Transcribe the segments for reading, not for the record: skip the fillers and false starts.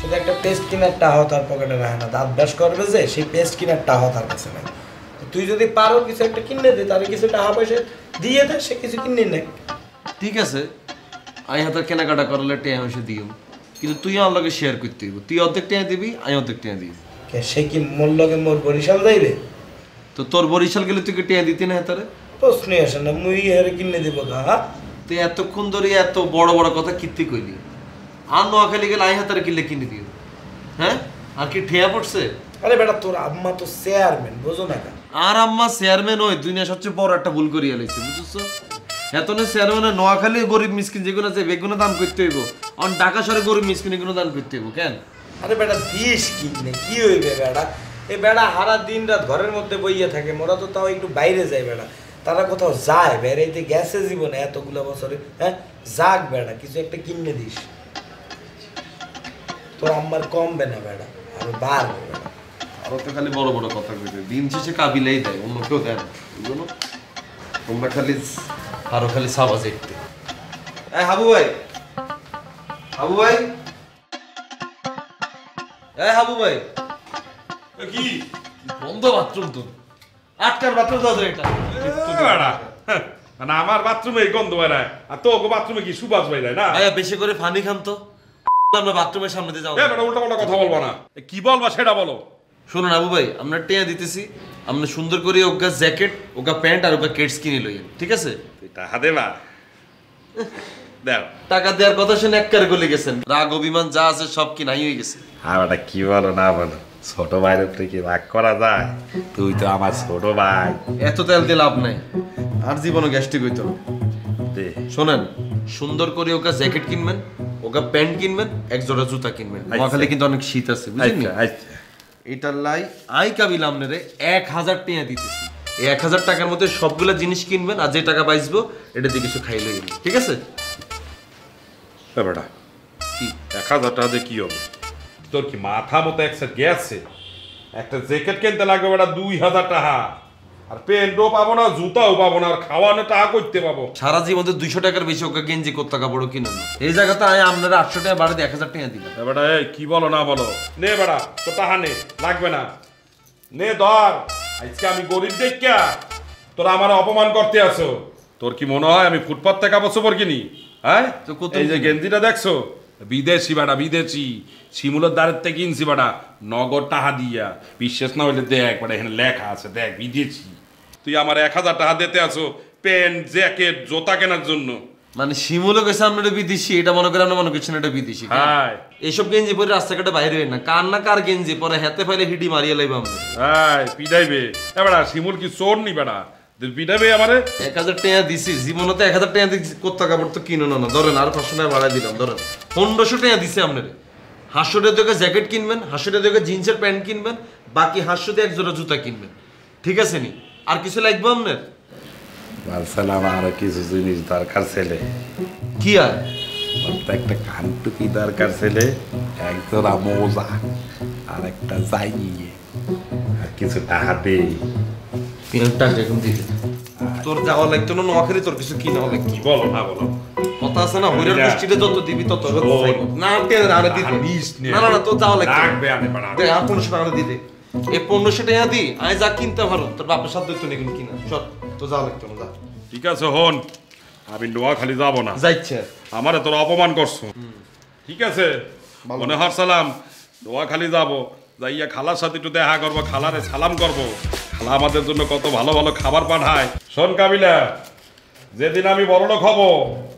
শুধু একটা পেস্ট কিনার টাহাও তার পকেটে রাখে না, দাঁত ব্রাশ করবে যে সেই পেস্ট কিনার টাহাও তার কাছে নাই। তুই যদি পারো কিছু একটা কিনে দে, তাহলে কিছু টাকা পয়সা দিয়ে দে, সে কিছু কিনে নেয়। ঠিক আছে, আমি হাতের কেনাকাটা করলে টেয়া এসে দিও, কিন্তু তুই আমার লগে শেয়ার করতে হইব। তুই অর্ধেক টেয়া দিবি, আমি অর্ধেক টেয়া দিবি। সে কি মোর লগে মোর বরিশাল যাইবে? তো তোর বরিশাল গেলে তুই কি টেয়া দিতি না হাতারে? প্রশ্নই আসে না, মুই হারে কিনে দিব গা। তুই এতক্ষণ ধরে এত বড় বড় কথা কীর্তি কইলি, আর নোয়াখালী গেলে আই হাতারে কিনলে কিনে দিও। হ্যাঁ, আর কি ঠেয়া পড়ছে? আরে বেটা তোর আম্মা তো চেয়ারম্যান, বোঝো না কেন? আর আম্মা চেয়ারম্যান ওই দুনিয়া সবচেয়ে বড় একটা ভুল করিয়া লাইছে, বুঝছো? এত না চেয়ারম্যান নোয়াখালী গরিব মিসকিন যেগুলো আছে বেগুনো দান করতে হইব, আর ঢাকা শহরে গরিব মিসকিন এগুলো দান করতে হইব কেন? আরে বেটা দিস কিনে কি হইবে বেটা? এই বেটা হারা দিন রাত ঘরের মধ্যে বইয়া থাকে, মোরা তো তাও একটু বাইরে যায় বেটা। তারা কোথাও যায়, বেড়াইতে গেছে জীবনে এতগুলো বছরে। হ্যাঁ যাক বেটা, কিছু একটা কিনে দিস, তোর আম্মার কমবে না বেটা, আরো বাড়বে বেটা। আরো তো খালি বড় বড় কথা কইতে, দিন শেষে কাবিলাই দেয়, অন্য কেউ দেয় না, বুঝলো? তোমরা খালি আরো খালি সাবাজ একটু। এই হাবু ভাই, হাবু ভাই, এই হাবু ভাই, কি বন্ধ বাথরুম তো, আটকার বাথরুম দাও এটা। মানে আমার বাথরুমে গন্ধ বেড়ায়, আর তো বাথরুমে কি সুবাস বেড়ায় না? ভাইয়া বেশি করে পানি খান তো, আমরা বাথরুমের সামনে দিয়ে যাও। উল্টা পাল্টা কথা বলবো না, কি বলবা সেটা বলো। শুনুন আবু ভাই, আমরা টেয়া দিতেছি, আমরা সুন্দর করে ওগা জ্যাকেট, ওগা প্যান্ট আর ওগা কেটস কিনে লইয়েন, ঠিক আছে? টাকা দেবা? দেও। টাকা দেওয়ার কথা শুনে একবারে গলে গেছেন, রাগ অভিমান যা আছে সব কি নাই হয়ে গেছে। হ্যাঁ বেটা কি বলো না বলো, ছোট ভাইয়ের উপরে কি রাগ করা যায়? তুই তো আমার ছোট ভাই। এত তেল দিয়ে লাভ নাই, আর জীবনে গ্যাস্ট্রিক হইতো না। দে। শোনেন, সুন্দর করে ওগা জ্যাকেট কিনবেন, ওগা প্যান্ট কিনবেন, এক জোড়া জুতা কিনবেন। নোয়াখালী কিন্তু অনেক শীত আছে, বুঝলেন? আচ্ছা এটার লাই আই কাবিলাম রে 1000 টাকা দিতেছি। এই 1000 টাকার মধ্যে সবগুলা জিনিস কিনবেন, আর যে টাকা পাইছবো এটা দিয়ে কিছু খাইলে, ঠিক আছে? বেটা কি 1000 টাকা দিয়ে কি হবে? তোর কি মাথা মতো একসাথে গেছে? একটা জ্যাকেট কিনতে লাগবে বেটা 2000 টাকা, আর প্যান্টও পাবো না, জুতাও পাবো না, আর খাওয়ানো টাকা করতে পাবো। সারা জীবনে 200 টাকার বেশি ওকে গেঞ্জি কোত্তা কাপড়ও কিনেন না। এই জায়গাতে আমি আপনারা 800 টাকা বাড়াতে 1000 টাকা দিলাম। বেটা এই কি বলো না বলো, নে বেটা তো টাকা নে, লাগবে না, নে ধর। আজকে আমি গরিব দেখা তোরা আমার অপমান করতে আসো। তোর কি মনে হয় আমি ফুটপাত থেকে কাপড় চোপড় কিনি? হ্যাঁ, এই যে গেঞ্জিটা দেখছো, বিদেশি বেটা, বিদেশি শিমুলের দ্বারের থেকে কিনছি বেটা, নগদ টাকা দিয়া। বিশ্বাস না হইলে দেখ বেটা, এখানে লেখা আছে, দেখ বিদেশি। তুই আমার 1000 টাকা দিতে আসো প্যান্ট, জ্যাকেট, জুতা কেনার জন্য? মানে শিমুলও গেছে আপনারা বিদেশি, এটা মনে করেন মনে করছেন এটা বিদেশি? হ্যাঁ, এইসব গেঞ্জি পরে রাস্তাঘাটে বাইরে হয় না, কার না কার গেঞ্জি পরে হাতে ফাইলে হিডি মারিয়ে লাইব আমরা। হ্যাঁ পিটাইবে বেটা, শিমুল কি চোর নি বেটা, পিটাইবে আমারে। 1000 টাকা দিছি, জীবনে তো 1000 টাকা দিছি, কোত্তা কাপড় তো কিনো না। ধরেন আর 500 টাকা বাড়াই দিলাম, ধরেন 1500 টাকা দিছি আপনারে। 500 টাকা দিয়ে জ্যাকেট কিনবেন, 500 টাকা দিয়ে জিন্সের প্যান্ট কিনবেন, বাকি 500 দিয়ে এক জোড়া জুতা কিনবেন, ঠিক আছে নি? আর কিছু লাগবে আপনার? বলছিলাম আরো কিছু জিনিস দরকার ছেলে। কি আর? একটা কানটুকি দরকার ছেলে, এক জোড়া মোজা, আর একটা জাইয়ে, আর কিছু টাকা দে। টাকা এখন দিয়ে দে। তোর যাওয়া লাগতো না নোয়াখালী, তোর কিছু কিনা লাগতো। বলো না বলো, কথা আছে না, হইরার গোষ্ঠীতে যত দিবি তত না আরে দিতে না, না না তোর যাওয়া লাগবে। দে আর 1500 টাকা দিয়ে দে। এই 1500 টাকা দি আমি যা কিনতে পারো, তোর বাপের সাথে তো নেই কিনা, চল তো যাওয়া লাগতো না, যা। ঠিক আছে হন, আমি নোয়াখালী যাব না, যাইছে। আমারে তোর অপমান করছো, ঠিক আছে? মনে হারসালাম নোয়াখালী যাব, যাইয়া খালার সাথে একটু দেখা করবো, খালারে সালাম করবো। খালা আমাদের জন্য কত ভালো ভালো খাবার পাঠায়। শোন কাবিলা, যেদিন আমি বড় লোক হব,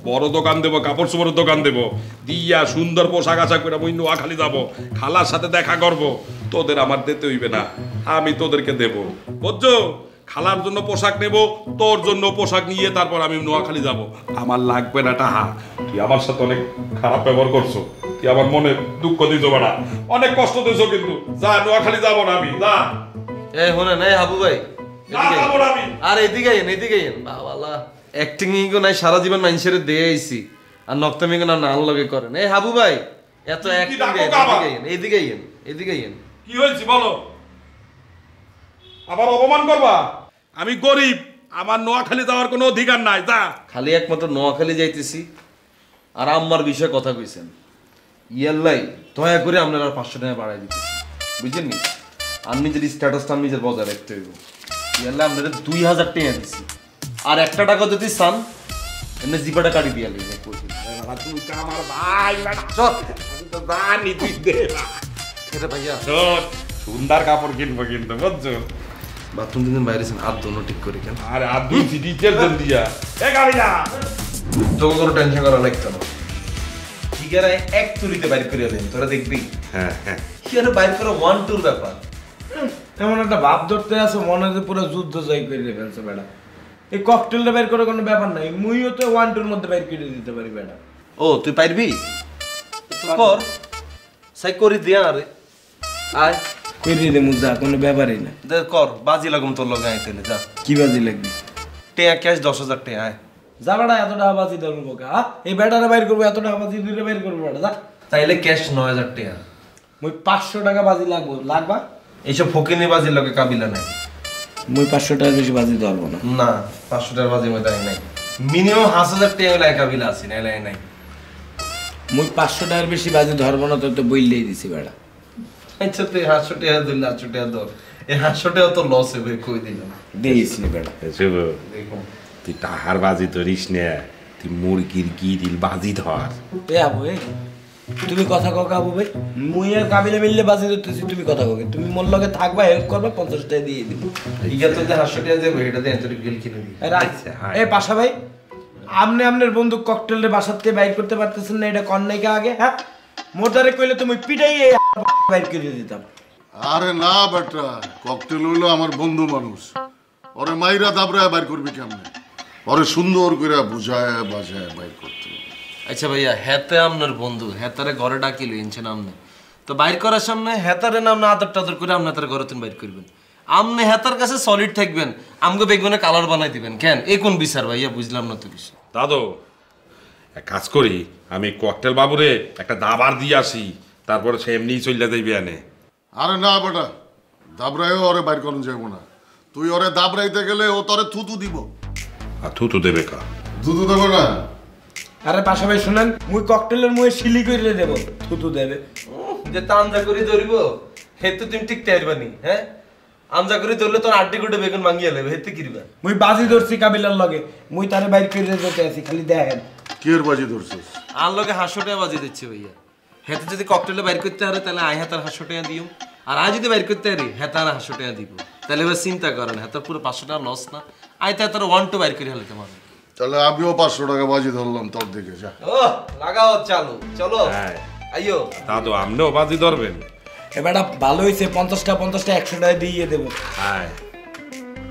বড় দোকান দেবো, কাপড় চোপড়ের দোকান দেবো, দিয়া সুন্দর পোশাক আশাক করে আমি নোয়াখালী যাবো, খালার সাথে দেখা করব। তোদের আমার দিতে হইবে না, আমি তোদেরকে দেব, বুঝছো? খালার জন্য পোশাক নেব, তোর জন্য পোশাক নিয়ে তারপর আমি নোয়াখালী যাব। আমার লাগবে না টাহা। তুই আমার সাথে অনেক খারাপ ব্যবহার করছো, তুই আমার মনে দুঃখ দিছো বেড়া, অনেক কষ্ট দিছো, কিন্তু যা, নোয়াখালী যাবো না আমি, যা। এই শোনেন, এই হাবু ভাই, যাবো না আমি। আর এদিকে আইন, এদিকে আইন। বাবালা অ্যাক্টিং ইগো নাই, সারা জীবন মানুষের দিয়ে আইছি, আর নক্তামি না নাল লগে করেন। এই হাবু ভাই, এত অ্যাক্টিং দেন, এদিকে আইন, এদিকে আইন, এদিকে আইন। কি হয়েছে বলো? আবার অপমান করবা? আমি গরিব, আমার নোয়াখালী যাওয়ার কোনো অধিকার নাই, যা। খালি একমাত্র নোয়াখালী যাইতেছি, আর আম্মার বিষয়ে কথা কইছেন। ইয়াল্লাই দয়া করে আপনার আর 500 টাকা বাড়াই দিতেছি বুঝছেন নি আমি নিজের স্ট্যাটাসটা আমি নিজের বজায় রাখতে হইব ইয়াল্লাই আপনাদের 2000 টাকা দিছি আর 1 টাকা যদি চান এমনি জিপাটা কাটি দিয়া লাগবে তুই তো আমার ভাই বেটা চল আমি তো জানি তুই দে এটা ভাইয়া চল সুন্দর কাপড় কিনবো কিন্তু বুঝছো বাথরুম দিন বাইরেছেন আর দোনো ঠিক করে কেন আরে আর দুই ডিটেল দেন দিয়া এ গাবিলা তোকে কোনো টেনশন করা লাগতো না ঠিক আছে এক তুলিতে বাইর করে দেন তোরা দেখবি হ্যাঁ হ্যাঁ কি আর বাইর করা 1-2 ব্যাপার এমন একটা ভাব ধরতে আছে মনে হয় পুরো যুদ্ধ জয় করে ফেলছে বেটা এই ককটেলটা বের করে কোনো ব্যাপার নাই মুইও তো 1-2 মধ্যে বের করে দিতে পারি বেটা ও তুই পারবি তুই কর সাই করি দিয়া আরে আয় করে দে মুজা কোনো ব্যাপারই না দে কর বাজি লাগুম তোর লগে আইতেলে যা কি বাজি লাগবে টেয়া ক্যাশ 10,000 টাকা আয় যা বেটা এত টাকা বাজি ধরবো বোকা এই বেটারে বাইর করবো এত টাকা বাজি দুইটা বাইর করবো বেটা যা তাইলে ক্যাশ 9,000 টাকা মুই 500 টাকা বাজি লাগবা এইসব ফকিনি বাজির লগে কাবিলা নাই মুই 500 টাকার বেশি বাজি ধরবো না না 500 টাকার বাজির মধ্যে নাই মিনিমাম 5,000 টাকা হলে কাবিলা আছে নাই নাই মুই 500 টাকার বেশি বাজি ধরবো না তো বইলেই দিছি বেটা আচ্ছা তুই 500 টাকা দিল 800 টাকা ধর এই 500 টাকা তো লস হবে কই দিলাম দেইস নি বেটা শুভ দেখো তুই টাহার বাজি ধরিস না তুই মুরগির গিরিল বাজি ধর এ আবু এ তুমি কথা কও কাবু ভাই মুই আর কাবিলে মিললে বাজি ধরতেছি তুমি কথা কও তুমি মোর লগে থাকবা হেল্প করবা 50 টাকা দিয়ে দিব ইয়া তো যে 500 টাকা দেবে এটা দিয়ে এত গিল কিনে দিই এ পাশা ভাই আপনি আপনার বন্ধু ককটেলের বাসাতে বাইর করতে পারতেছেন না এটা কন নাইকা আগে হ্যাঁ মোটারে কইলে তুমি পিটাই বাইর করে দিতাম আরে না বেটা ককটেল হইলো আমার বন্ধু মানুষ ওরে মাইরা দাবরায় বাইর করবি কেমনে ওরে সুন্দর করে বুঝায় বাজায় বাইর করতে হবে। আচ্ছা ভাইয়া হেতে আপনার বন্ধু হেতারে ঘরে ডাকি লইছেন আপনি তো বাইর করার সামনে হেতারে নাম না আদর টাদর করে আপনি তার ঘরে তুমি বাইর করবেন আপনি হেতার কাছে সলিড থাকবেন আমগো বেগুনে কালার বানাই দিবেন কেন এই কোন বিচার ভাইয়া বুঝলাম না তো কিছু দাদু এক কাজ করি আমি ককটেল বাবুরে একটা দাবার দিয়ে আসি তারপরে সে এমনিই চলে যাইবে আনে আরে না বেটা দাবরায়ও ওরে বাইর করুন যাবো না তুই ওরে দাবরাইতে গেলে ও তোরে থুতু দিব আর থুতু দেবে কা থুতু দেবো না আরে পাশা ভাই শুনেন মুই ককটেলের মুয়ে শিলি করে দেব থুতু দেবে যে তানজা করে ধরিব হেতু তুমি ঠিক তাইরবানি হ্যাঁ আমজা করে ধরলে তোর আড্ডি গুটে বেগুন ভাঙিয়া লেবে হেতে কিরবা মুই বাজি ধরছি কাবিলার লগে মুই তারে বাইর করে দিতে আছি খালি দেখেন কি এর বাজি ধরছিস আর লগে 500 টাকা বাজি দিচ্ছে ভাইয়া হেতে যদি ককটেলে বাইর করতে পারে তাহলে আই হাতার 500 টাকা দিও আর আই যদি বাইর করতে পারি হেতার 500 টাকা দিব তাহলে এবার চিন্তা করেন হেতার পুরো 500 টাকা লস না আই তার 1-2 বাইর করে হেলতে পারবে তাহলে আমিও 500 টাকা বাজি ধরলাম তোর দিকে যা ও লাগাও চালু চলো হ্যাঁ আইও দাদু আপনিও বাজি ধরবেন এবারটা ভালো হয়েছে 50টা 100 টাকা দিয়ে দেবো হ্যাঁ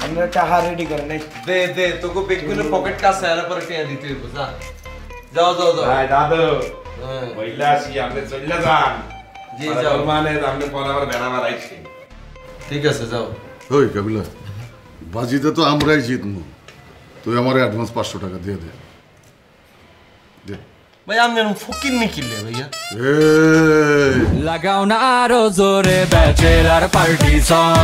আপনারা টাকা রেডি করেন এই দে দে তোকে বেগুনে পকেট কাছে আর পরে টাকা দিতে হইব যা যাও যাও যাও হ্যাঁ দাদু হ্যাঁ বইলা আসি আপনি চলে যান জি যাও মানে আপনি পরে আবার বেড়া মারাইছি ঠিক আছে যাও ওই কাবিলা বাজিতে তো আমরাই জিতবো তুই আমার অ্যাডভান্স 500 টাকা দিয়ে দে দে ভাই আমি ফকির নি কিনলে ভাইয়া এই লাগাও না আরো জোরে ব্যাচেলার পার্টি সং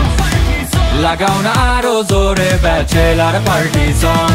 লাগাও না আরো জোরে ব্যাচেলার পার্টি সং